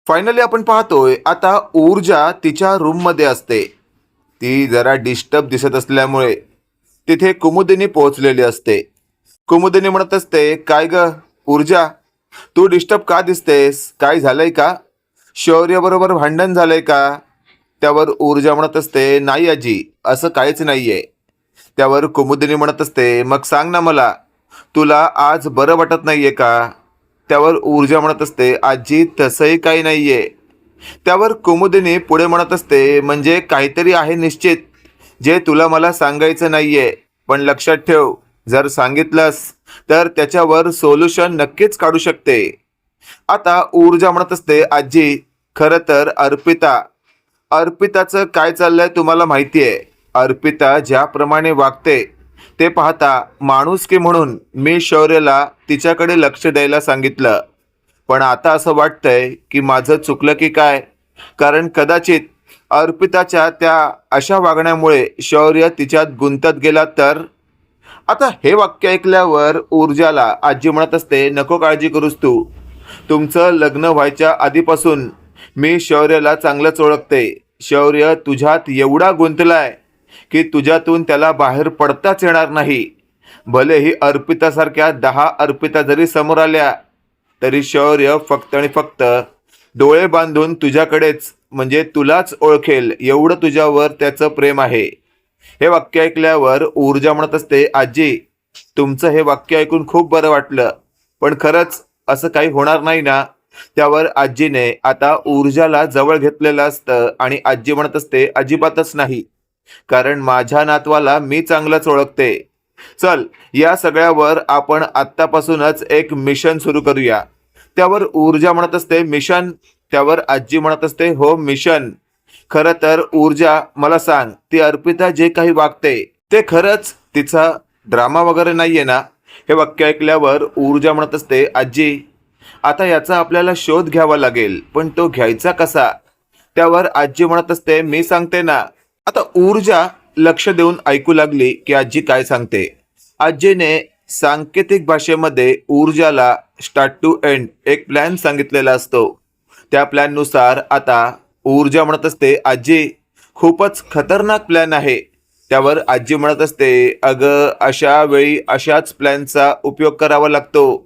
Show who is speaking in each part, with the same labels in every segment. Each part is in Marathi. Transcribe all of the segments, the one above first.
Speaker 1: फायनली आपण पाहतोय आता ऊर्जा तिच्या रूम मध्ये असते. ती जरा डिस्टर्ब दिसत असल्यामुळे तिथे कुमुदिनी पोहोचलेली असते. कुमुदिनी म्हणत असते, काय ग ऊर्जा, तू डिस्टर्ब का दिसतेस? काय झालंय का? शौर्य बरोबर भांडण झालंय का? त्यावर ऊर्जा म्हणत असते, नाही आजी, असं काहीच नाहीये. त्यावर कुमुदिनी म्हणत असते, मग सांग ना मला, तुला आज बरं वाटत नाहीये का? त्यावर ऊर्जा म्हणत असते, आजी तसंही काही नाहीये. त्यावर कुमुदिनी पुढे म्हणत असते, म्हणजे काहीतरी आहे निश्चित, जे तुला मला सांगायचं नाहीये. पण लक्षात ठेव, जर सांगितलंस तर त्याच्यावर सोल्युशन नक्कीच काढू शकते. आता ऊर्जा म्हणत असते, आजी खरं तर अर्पिताचं काय चाललंय तुम्हाला माहितीये. अर्पिता ज्याप्रमाणे वागते ते पाहता माणुसकी म्हणून मी शौर्यला तिच्याकडे लक्ष द्यायला सांगितलं. पण आता असं वाटतंय की माझं चुकलं की काय? कारण कदाचित अर्पिताच्या त्या अशा वागण्यामुळे शौर्य तिच्यात गुंतत गेला तर. आता हे वाक्य ऐकल्यावर ऊर्जाला आजी म्हणत असते, नको काळजी करूस तू. तुमचं लग्न व्हायच्या आधीपासून मी शौर्याला चांगलंच ओळखते. शौर्य तुझ्यात एवढा गुंतलाय की तुझ्यातून त्याला बाहेर पडताच येणार नाही. भलेही अर्पितासारख्या 10 अर्पिता जरी समोर आल्या तरी शौर्य फक्त आणि फक्त डोळे बांधून तुझ्याकडेच, म्हणजे तुलाच ओळखेल एवढं तुझ्यावर त्याचं प्रेम आहे. हे वाक्य ऐकल्यावर ऊर्जा म्हणत असते, आजी तुमचं हे वाक्य ऐकून खूप बरं वाटलं, पण खरंच असं काही होणार नाही ना? त्यावर आजीने आता ऊर्जाला जवळ घेतलेलं असतं आणि आजी म्हणत असते, अजिबातच नाही, कारण माझ्या नातवाला मी चांगलंच ओळखते. चल, या सगळ्यावर आपण आत्तापासूनच एक मिशन सुरू करूया. त्यावर ऊर्जा म्हणत असते, मिशन? त्यावर आजी म्हणत असते, हो मिशन. खरं तर ऊर्जा मला सांग, ती अर्पिता जे काही वागते ते खरंच तिचा ड्रामा वगैरे नाहीये ना? हे वाक्य ऐकल्यावर ऊर्जा म्हणत असते, आजी आता याचा आपल्याला शोध घ्यावा लागेल, पण तो घ्यायचा कसा? त्यावर आजी म्हणत असते, मी सांगते ना. आता ऊर्जा लक्ष देऊन ऐकू लागली की आजी काय सांगते. आजीने सांकेतिक भाषेमध्ये ऊर्जाला स्टार्ट टू एंड एक प्लॅन सांगितलेला असतो. त्या प्लॅननुसार आता ऊर्जा म्हणत असते, आजी खूपच खतरनाक प्लॅन आहे. त्यावर आजी म्हणत असते, अगं अशा वेळी अशाच प्लॅनचा उपयोग करावा लागतो.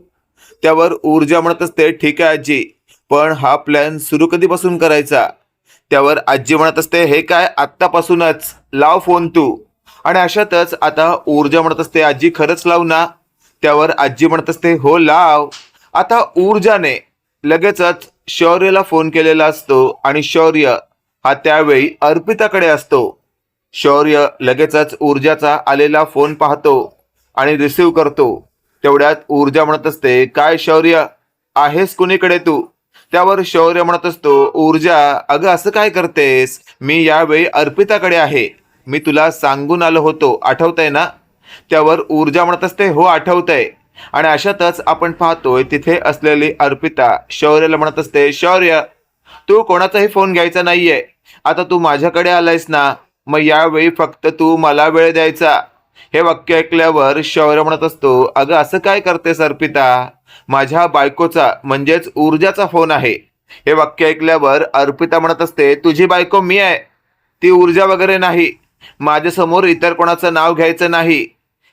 Speaker 1: त्यावर ऊर्जा म्हणत असते, ठीक आहे आजी, पण हा प्लॅन सुरू कधीपासून करायचा? त्यावर आजी म्हणत असते, हे काय आत्तापासूनच, लाव फोन तू. आणि अशातच आता ऊर्जा म्हणत असते, आजी खरंच लावू ना? त्यावर आजी म्हणत असते, हो लाव. आता ऊर्जाने लगेचच शौर्यला फोन केलेला असतो आणि शौर्य हा त्यावेळी अर्पिताकडे असतो. शौर्य लगेचच ऊर्जाचा आलेला फोन पाहतो आणि रिसीव करतो. तेवढ्यात ऊर्जा म्हणत असते, काय शौर्य, आहेस कुणीकडे तू? त्यावर शौर्य म्हणत असतो, ऊर्जा अगं असं काय करतेस? मी यावेळी अर्पिताकडे आहे. मी तुला सांगून आलो होतो, आठवतंय ना? त्यावर ऊर्जा म्हणत असते, हो आठवतंय. आणि अशातच आपण पाहतोय तिथे असलेली अर्पिता शौर्याला म्हणत असते, शौर्य तू कोणाचाही फोन घ्यायचा नाहीये. आता तू माझ्याकडे आलायस ना, मग यावेळी फक्त तू मला वेळ द्यायचा. हे वाक्य ऐकल्यावर शौर्य म्हणत असतो, अगं असं काय करतेस अर्पिता? माझ्या बायकोचा म्हणजेच ऊर्जाचा फोन आहे. हे वाक्य ऐकल्यावर अर्पिता म्हणत असते, तुझी बायको मी आहे, ती ऊर्जा वगैरे नाही. माझ्यासमोर इतर कोणाचं नाव घ्यायचं नाही.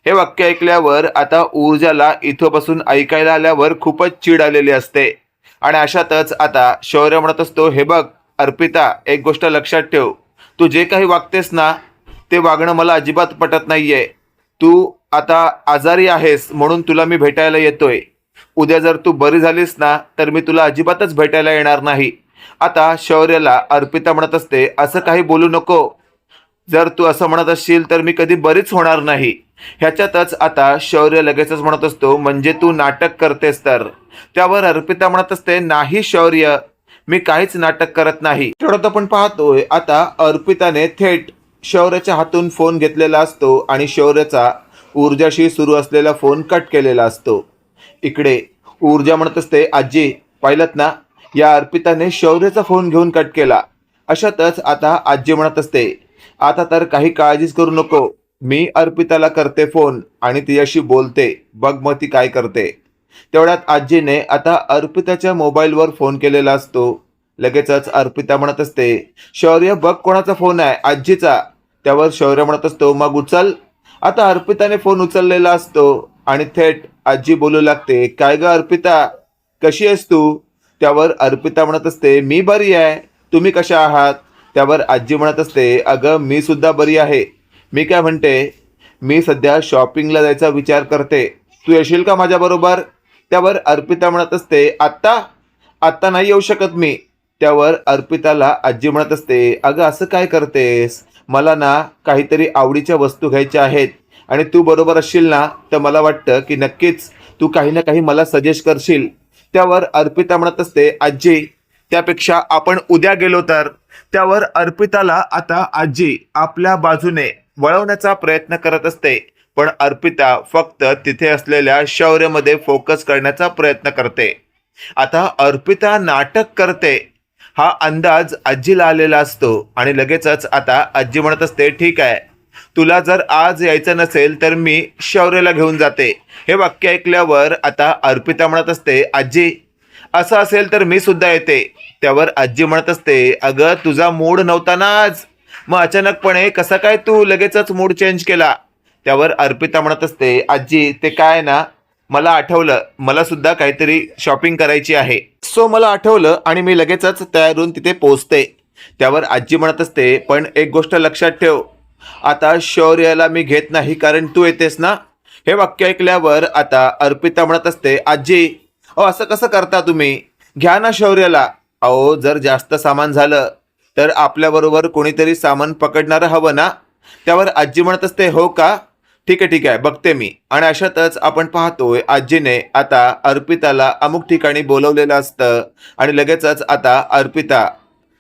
Speaker 1: हे वाक्य ऐकल्यावर आता ऊर्जाला इथंपासून ऐकायला आल्यावर खूपच चीड आलेली असते. आणि अशातच आता शौर्य म्हणत असतो, हे बघ अर्पिता, एक गोष्ट लक्षात ठेव, तू जे काही वागतेस ना ते वागणं मला अजिबात पटत नाहीये. तू आता आजारी आहेस म्हणून तुला मी भेटायला येतोय. उद्या जर तू बरी झालीस ना तर मी तुला अजिबातच भेटायला येणार नाही. आता शौर्याला अर्पिता म्हणत असते, असं काही बोलू नको. जर तू असं म्हणत असशील तर मी कधी बरीच होणार नाही. ह्याच्यातच आता शौर्य लगेचच म्हणत असतो, म्हणजे तू नाटक करतेस तर? त्यावर अर्पिता म्हणत असते, नाही शौर्य, मी काहीच नाटक करत नाही. थोडं आपण पाहतोय आता अर्पिताने थेट शौर्याच्या हातून फोन घेतलेला असतो आणि शौर्याचा ऊर्जाशी सुरू असलेला फोन कट केलेला असतो. इकडे ऊर्जा म्हणत असते, आजी पाहिलत ना, या अर्पिताने शौर्याचा फोन घेऊन कट केला. अशातच आता आजी म्हणत असते, आता तर काही काळजीच करू नको, मी अर्पिताला करते फोन आणि तिच्याशी बोलते, बघ मग ती काय करते. तेवढ्यात आजीने आता अर्पिताच्या मोबाईलवर फोन केलेला असतो लगेचच अर्पिता म्हणत असते, शौर्य बघ कोणाचा फोन आहे, आजीचा. त्यावर शौर्य म्हणत असतो, मग उचल. आता अर्पिताने फोन उचललेला असतो आणि थेट आजी बोलू लागते, काय ग अर्पिता, कशी आहेस तू? त्यावर अर्पिता म्हणत असते, मी बरी आहे, तुम्ही कशा आहात? त्यावर आजी म्हणत असते, अगं मी सुद्धा बरी आहे. मी काय म्हणते, मी सध्या शॉपिंगला जायचा विचार करते, तू येशील का माझ्याबरोबर? त्यावर अर्पिता म्हणत असते, आत्ता आत्ता नाही येऊ शकत मी. त्यावर अर्पिताला आजी म्हणत असते, अगं असं काय करतेस, मला ना काहीतरी आवडीच्या वस्तू घ्यायच्या आहेत आणि तू बरोबर असशील ना, तर मला वाटतं की नक्कीच तू काही ना काही मला सजेस्ट करशील. त्यावर अर्पिता म्हणत असते, आजी त्यापेक्षा आपण उद्या गेलो तर. त्यावर अर्पिताला आता आजी आपल्या बाजूने वळवण्याचा प्रयत्न करत असते, पण अर्पिता फक्त तिथे असलेल्या शौर्यमध्ये फोकस करण्याचा प्रयत्न करते. आता अर्पिता नाटक करते हा अंदाज आजीला आलेला असतो आणि लगेचच आता आजी म्हणत असते, ठीक आहे, तुला जर आज यायचं नसेल तर मी शौर्यला घेऊन जाते. हे वाक्य ऐकल्यावर आता अर्पिता म्हणत असते, आजी असं असेल तर मी सुद्धा येते. त्यावर आजी म्हणत असते, अगं तुझा मूड नव्हता ना आज, मग अचानकपणे कसा काय तू लगेचच मूड चेंज केला? त्यावर अर्पिता म्हणत असते, आजी ते काय ना, मला आठवलं मला सुद्धा काहीतरी शॉपिंग करायची आहे, सो मला आठवलं आणि मी लगेचच तयार होऊन तिथे पोहोचते. त्यावर आजी म्हणत असते, पण एक गोष्ट लक्षात ठेव, आता शौर्याला मी घेत नाही कारण तू येतेस ना. हे वाक्य ऐकल्यावर आता अर्पिता म्हणत असते, आजी अहो असं कसं करता तुम्ही, घ्या ना शौर्याला. अहो जर जास्त सामान झालं तर आपल्याबरोबर कोणीतरी सामान पकडणारं हवं ना. त्यावर आजी म्हणत असते, हो का, ठीक आहे बघते मी. आणि अशातच आपण पाहतोय आजीने आता अर्पिताला अमुक ठिकाणी बोलवलेलं असतं आणि लगेचच आता अर्पिता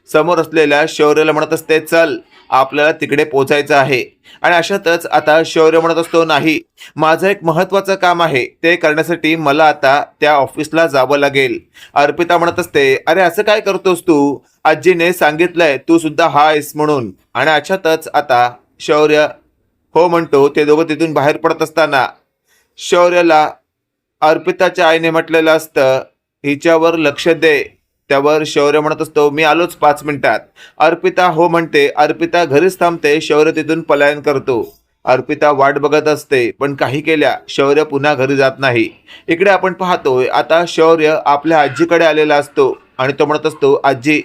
Speaker 1: समोर असलेल्या शौर्याला म्हणत असते, चल आपल्याला तिकडे पोचायचं आहे. आणि अशातच आता शौर्य म्हणत असतो, नाही माझं एक महत्त्वाचं काम आहे, ते करण्यासाठी मला आता त्या ऑफिसला जावं लागेल. अर्पिता म्हणत असते, अरे असं काय करतोस तू, आजीने सांगितलंय तू सुद्धा हायस म्हणून. आणि अशातच आता शौर्य हो म्हणतो. ते दोघं तिथून बाहेर पडत असताना शौर्याला अर्पिताच्या आईने म्हटलेलं असतं, हिच्यावर लक्ष दे. त्यावर शौर्य म्हणत असतो, मी आलोच 5 मिनिटात. अर्पिता हो म्हणते. अर्पिता घरीच थांबते. शौर्य तिथून पलायन करतो. अर्पिता वाट बघत असते, पण काही केल्या शौर्य पुन्हा घरी जात नाही. इकडे आपण पाहतोय आता शौर्य आपल्या आजीकडे आलेला असतो आणि तो म्हणत असतो, आजी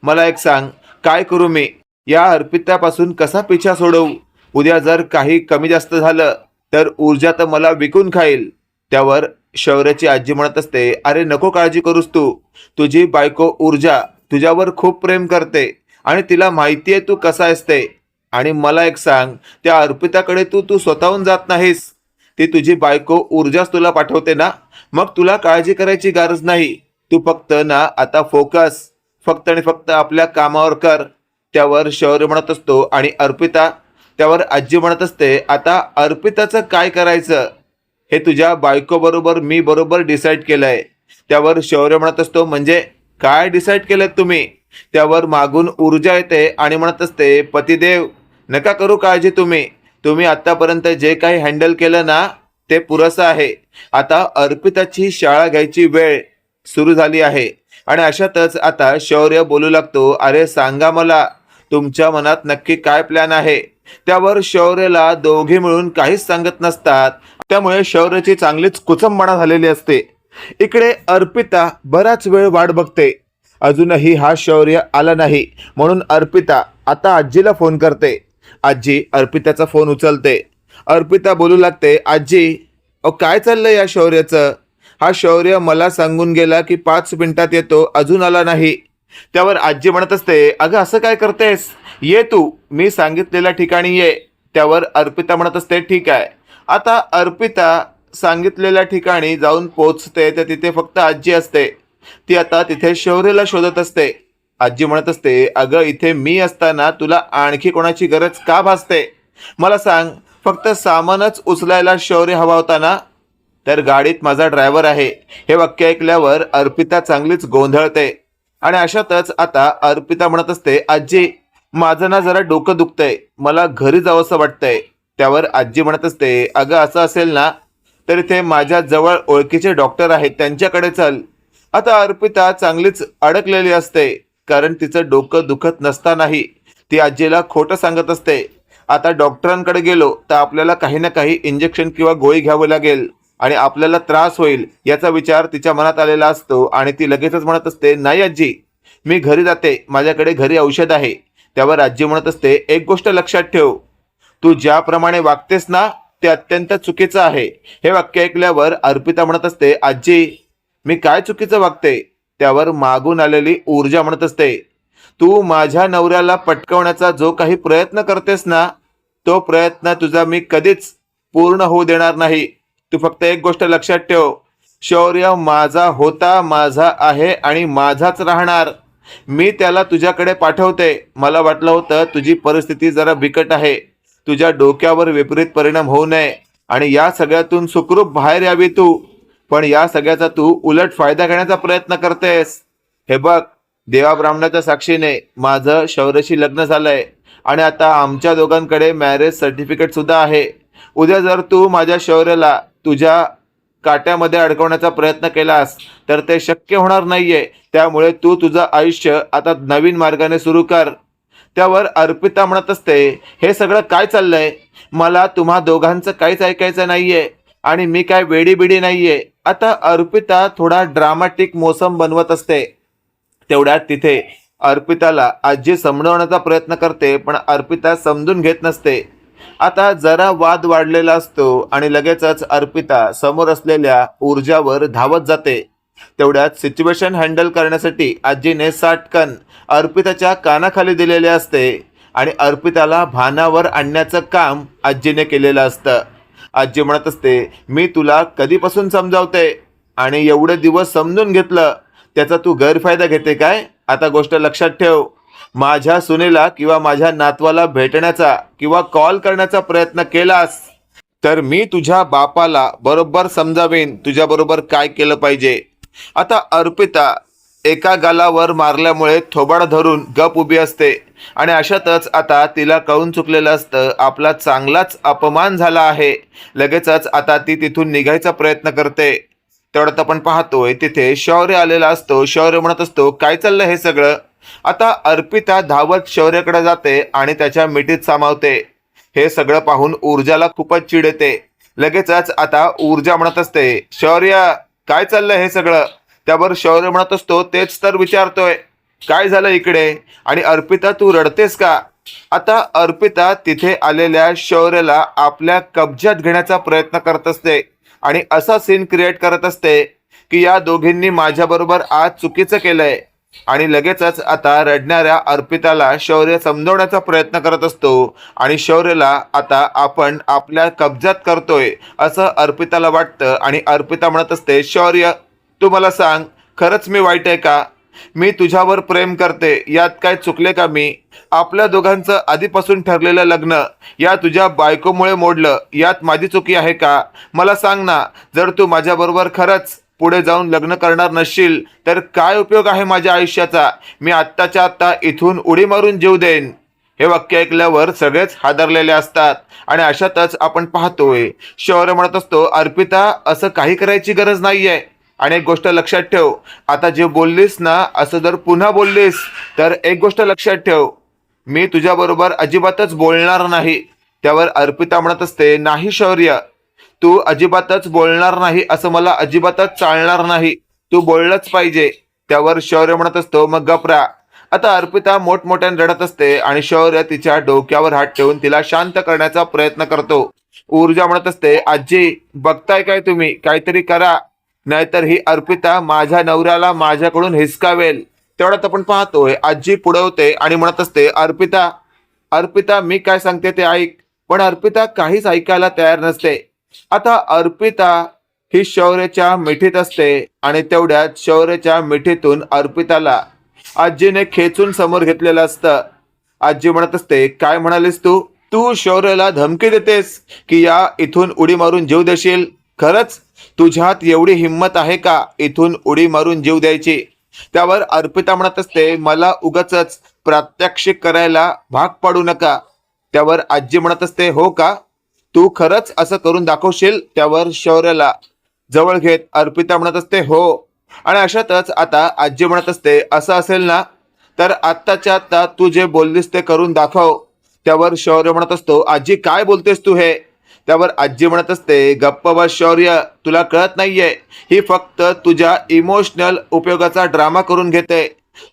Speaker 1: मला एक सांग, काय करू मी, या अर्पितापासून कसा पिछा सोडवू? उद्या जर काही कमी जास्त झालं तर ऊर्जा तर मला विकून खाईल. त्यावर शौर्याची आजी म्हणत असते, अरे नको काळजी करूस तू, तुझी बायको ऊर्जा तुझ्यावर खूप प्रेम करते आणि तिला माहिती आहे तू कसा असते. आणि मला एक सांग, त्या अर्पिताकडे तू तू स्वतःहून जात नाहीस, ती तुझी बायको ऊर्जाच तुला पाठवते ना, मग तुला काळजी करायची गरज नाही. तू फक्त ना आता फोकस फक्त आणि फक्त आपल्या कामावर कर. त्यावर शौर्य म्हणत असतो आणि अर्पिता. त्यावर आजी म्हणत असते, आता अर्पिताचं काय करायचं हे तुझ्या बायकोबरोबर मी बरोबर डिसाईड केलंय. त्यावर शौर्य म्हणत असतो, म्हणजे काय डिसाईड केलं तुम्ही? त्यावर मागून ऊर्जा येते आणि म्हणत असते, पतिदेव नका करू काळजी, तुम्ही आतापर्यंत जे काही हँडल केलं ना ते पुरेसं आहे. आता अर्पिताची शाळा घ्यायची वेळ सुरू झाली आहे. आणि अशातच आता शौर्य बोलू लागतो, अरे सांगा मला तुमच्या मनात नक्की काय प्लॅन आहे. त्यावर शौर्यला दोघे मिळून काहीच सांगत नसतात, त्यामुळे शौर्याची चांगलीच कुचंबणा झालेली असते. इकडे अर्पिता बराच वेळ वाट बघते, अजूनही हा शौर्य आला नाही. म्हणून अर्पिता आता आजीला फोन करते. आजी अर्पिताचा फोन उचलते. अर्पिता बोलू लागते, आजी अहो काय चाललंय या शौर्याचं, हा शौर्य मला सांगून गेला की 5 मिनिटात येतो, अजून आला नाही. त्यावर आजी म्हणत असते, अगं असं काय करतेस, ये तू मी सांगितलेल्या ठिकाणी ये. त्यावर अर्पिता म्हणत असते, ठीक आहे. आता अर्पिता सांगितलेल्या ठिकाणी जाऊन पोचते तर तिथे फक्त आजी असते. ती आता तिथे शौर्यला शोधत असते. आजी म्हणत असते, अगं इथे मी असताना तुला आणखी कोणाची गरज का भासते, मला सांग, फक्त सामानच उचलायला शौर्य हवा होता ना, तर गाडीत माझा ड्रायव्हर आहे. हे वाक्य ऐकल्यावर अर्पिता चांगलीच गोंधळते. आणि अशातच आता अर्पिता म्हणत असते, आजी माझं ना जरा डोकं दुखतंय, मला घरी जावंसं वाटतंय. त्यावर आजी म्हणत असते, अगं असं असेल ना तर इथे माझ्या जवळ ओळखीचे डॉक्टर आहेत, त्यांच्याकडे चल. आता अर्पिता चांगलीच अडकलेली असते. कारण तिचं डोकं दुखत नसतानाही ती आजीला खोटं सांगत असते. आता डॉक्टरांकडे गेलो तर आपल्याला काही ना काही इंजेक्शन किंवा गोळी घ्यावी लागेल आणि आपल्याला त्रास होईल याचा विचार तिच्या मनात आलेला असतो आणि ती लगेचच म्हणत असते, नाही आजी, मी घरी जाते, माझ्याकडे घरी औषध आहे. त्यावर आजी म्हणत असते, एक गोष्ट लक्षात ठेव, तू ज्याप्रमाणे वागतेस ना ते अत्यंत चुकीचं आहे. हे वाक्य ऐकल्यावर अर्पिता म्हणत असते, आजी, मी काय चुकीचं वागते? त्यावर मागून आलेली ऊर्जा म्हणत असते, तू माझ्या नवऱ्याला पटकवण्याचा जो काही प्रयत्न करतेस ना तो प्रयत्न तुझा मी कधीच पूर्ण होऊ देणार नाही. तू फक्त एक गोष्ट लक्षात ठेव, शौर्य माझा होता, माझा आहे आणि माझाच राहणार. मी त्याला तुझ्याकडे पाठवते. मला वाटलं होतं तुझी परिस्थिती जरा बिकट आहे, तुझ्या डोक्यावर विपरीत परिणाम होऊ नये आणि या सगळ्यातून सुखरूप बाहेर यावी तू, पण या सगळ्याचा तू उलट फायदा घेण्याचा प्रयत्न करतेस. हे बघ, देवा ब्राह्मणाच्या साक्षीने माझं शौर्यशी लग्न झालंय आणि आता आमच्या दोघांकडे मॅरेज सर्टिफिकेट सुद्धा आहे. उद्या जर तू माझ्या शौर्याला तुझ्या काट्यामध्ये अडकवण्याचा प्रयत्न केलास तर ते शक्य होणार नाहीये. त्यामुळे तू तुझं आयुष्य आता नवीन मार्गाने सुरू कर. त्यावर अर्पिता म्हणत असते, हे सगळं काय चाललंय? मला तुम्हा दोघांचं काहीच ऐकायचं नाहीये आणि मी काय वेडी बिडी नाहीये. आता अर्पिता थोडा ड्रामाटिक मोसम बनवत असते. तेवढ्यात तिथे अर्पिताला आजी समजवण्याचा प्रयत्न करते, पण अर्पिता समजून घेत नसते. आता जरा वाद वाढलेला असतो आणि लगेचच अर्पिता समोर असलेल्या ऊर्जावर धावत जाते. तेवढ्यात सिच्युएशन हँडल करण्यासाठी आजीने साटकन अर्पिताच्या कानाखाली दिलेले असते आणि अर्पिताला भानावर आणण्याचं काम आजीने केलेलं असतं. आजी म्हणत असते, मी तुला कधीपासून समजावते आणि एवढे दिवस समजून घेतलं, त्याचा तू गैरफायदा घेते काय? आता गोष्ट लक्षात ठेव, माझ्या सुनेला किंवा माझ्या नातवाला भेटण्याचा किंवा कॉल करण्याचा प्रयत्न केलास तर मी तुझ्या बापाला बरोबर समजावेन तुझ्या बरोबर काय केलं पाहिजे. आता अर्पिता एका गालावर मारल्यामुळे थोबाड धरून गप उभी असते आणि अशातच आता तिला कळून चुकलेलं असतं, आपला चांगलाच अपमान झाला आहे. लगेचच आता ती तिथून निघायचा प्रयत्न करते. तेवढ्यात आपण पाहतोय तिथे शौर्य आलेला असतो. शौर्य म्हणत असतो, काय चाललं हे सगळं? आता अर्पिता धावत शौर्याकडे जाते आणि त्याच्या मिठीत सामावते. हे सगळं पाहून ऊर्जाला खूपच चिड येते. लगेचच आता ऊर्जा म्हणत असते, शौर्य, काय चाललंय हे सगळं? त्यावर शौर्य म्हणत असतो, तेच तर विचारतोय, काय झालं इकडे? आणि अर्पिता, तू रडतेस का? आता अर्पिता तिथे आलेल्या शौर्याला आपल्या कब्जात घेण्याचा प्रयत्न करत असते आणि असा सीन क्रिएट करत असते की या दोघींनी माझ्याबरोबर आज चुकीचं केलंय. आणि लगेचच आता रडणाऱ्या अर्पिताला शौर्य समजवण्याचा प्रयत्न करत असतो आणि शौर्यला आता आपण आपल्या कब्जात करतोय असं अर्पिताला वाटतं. आणि अर्पिता म्हणत असते, शौर्य, तू मला सांग, खरंच मी वाईट आहे का? मी तुझ्यावर प्रेम करते, यात काय चुकले का मी? आपल्या दोघांचं आधीपासून ठरलेलं लग्न या तुझ्या बायकोमुळे मोडलं, यात माझी चुकी आहे का? मला सांग ना. जर तू माझ्याबरोबर खरंच पुढे जाऊन लग्न करणार नसशील तर काय उपयोग आहे माझ्या आयुष्याचा? मी आत्ताच्या आत्ता इथून उडी मारून जीव देईन. हे वाक्य ऐकल्यावर सगळेच हादरलेले असतात आणि अशातच आपण पाहतोय शौर्य म्हणत असतो, अर्पिता, असं काही करायची गरज नाहीये. आणि एक गोष्ट लक्षात ठेव, आता जे बोललीस ना, असं जर पुन्हा बोललीस तर एक गोष्ट लक्षात ठेव, मी तुझ्याबरोबर अजिबातच बोलणार नाही. त्यावर अर्पिता म्हणत असते, नाही शौर्य, तू अजिबातच बोलणार नाही असं मला अजिबातच चालणार नाही, तू बोललंच पाहिजे. त्यावर शौर्य म्हणत असतो, मग गपरा. आता अर्पिता मोठमोठ्याने रडत असते आणि शौर्य तिच्या डोक्यावर हात ठेवून तिला शांत करण्याचा प्रयत्न करतो. ऊर्जा म्हणत असते, आजी, बघताय काय तुम्ही? काहीतरी करा, नाहीतर ही अर्पिता माझ्या नवऱ्याला माझ्याकडून हिसकावेल. तेवढ्यात आपण पाहतोय आजी पुढे होते आणि म्हणत असते, अर्पिता, अर्पिता, मी काय सांगते ते ऐक. पण अर्पिता काहीच ऐकायला तयार नसते. आता अर्पिता ही शौर्याच्या मिठीत असते आणि तेवढ्यात शौर्याच्या मिठीतून अर्पिताला आजीने खेचून समोर घेतलेलं असतं. आजी म्हणत असते, काय म्हणालीस तू? तू शौर्याला धमकी देतेस की या इथून उडी मारून जीव देशील? खरंच तुझ्यात एवढी हिंमत आहे का इथून उडी मारून जीव द्यायची? त्यावर अर्पिता म्हणत असते, मला उगाचच प्रात्यक्षिक करायला भाग पाडू नका. त्यावर आजी म्हणत असते, हो का, तू खरंच असं करून दाखवशील? त्यावर शौर्याला जवळ घेत अर्पिता म्हणत असते, हो. आणि अशातच आता आजी म्हणत असते, असं असेल ना तर आत्ताच्या आत्ता तू जे बोललीस ते करून दाखव. त्यावर शौर्य म्हणत असतो, आजी काय बोलतेस तू हे? त्यावर आजी म्हणत असते, गप्प बस शौर्य, तुला कळत नाहीये, ही फक्त तुझ्या इमोशनल उपयोगाचा ड्रामा करून घेते.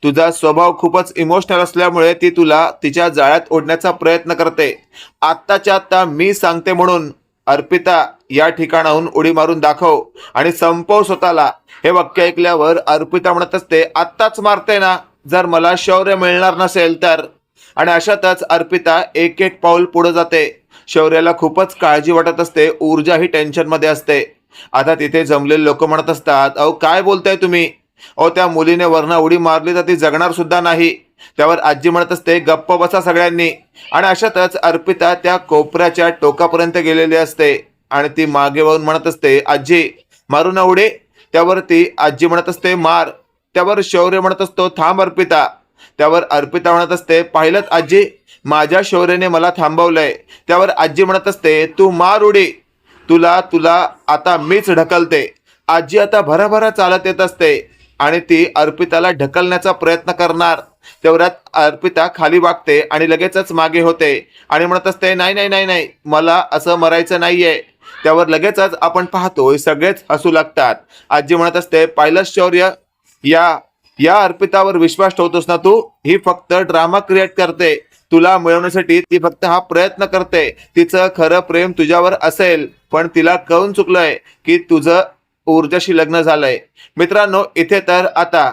Speaker 1: तुझा स्वभाव खूपच इमोशनल असल्यामुळे ती तुला तिच्या जाळ्यात ओढण्याचा प्रयत्न करते. आत्ताच्या आत्ता मी सांगते म्हणून अर्पिता या ठिकाणाहून उडी मारून दाखव आणि संपव स्वतःला. हे वाक्य ऐकल्यावर अर्पिता म्हणत असते, आत्ताच मारते ना, जर मला शौर्य मिळणार नसेल तर. आणि अशातच अर्पिता एक एक पाऊल पुढे जाते. शौर्याला खूपच काळजी वाटत असते, ऊर्जा ही टेन्शन मध्ये असते. आता तिथे जमलेले लोक म्हणत असतात, अहो काय बोलताय तुम्ही? अहो त्या मुलीने वरनं उडी मारली तर ती जगणार सुद्धा नाही. त्यावर आजी म्हणत असते, गप्प बसा सगळ्यांनी. आणि अशातच अर्पिता त्या कोपऱ्याच्या टोकापर्यंत गेलेली असते आणि ती मागे वळून म्हणत असते, आजी मारू ना उडी? त्यावर ती आजी म्हणत असते, मार. त्यावर शौर्य म्हणत असतो, थांब अर्पिता. त्यावर अर्पिता म्हणत असते, पाहिलंत आजी, माझ्या शौर्याने मला थांबवलंय. त्यावर आजी म्हणत असते, तू मार उडी, तुला तुला आता मीच ढकलते. आजी आता भराभरा चालत येत असते आणि ती अर्पिताला ढकलण्याचा प्रयत्न करणार. तेवढ्यात अर्पिता खाली वागते आणि लगेचच मागे होते आणि म्हणत असते, नाही नाही नाही नाही, मला असं मरायचं नाहीये. त्यावर लगेचच आपण पाहतोय सगळेच हसू लागतात. आजी म्हणत असते, पाहिलं शौर्य, या या अर्पितावर विश्वास ठेवतोस ना तू? ही फक्त ड्रामा क्रिएट करते. तुला मिळवण्यासाठी ती फक्त हा प्रयत्न करते. तिचं खरं प्रेम तुझ्यावर असेल, पण तिला कळून चुकलंय की तुझं ऊर्जाशी लग्न झालंय. मित्रांनो, इथे तर आता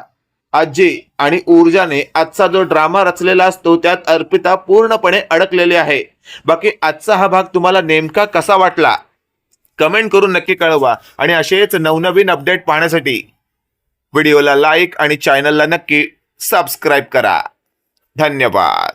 Speaker 1: आजी आणि ऊर्जाने आजचा जो ड्रामा रचलेला असतो त्यात अर्पिता पूर्णपणे अडकलेली आहे. बाकी आजचा हा भाग तुम्हाला नेमका कसा वाटला कमेंट करून नक्की कळवा. आणि असेच नवनवीन अपडेट पाहण्यासाठी व्हिडिओला लाईक आणि चॅनलला नक्की सबस्क्राईब करा. धन्यवाद.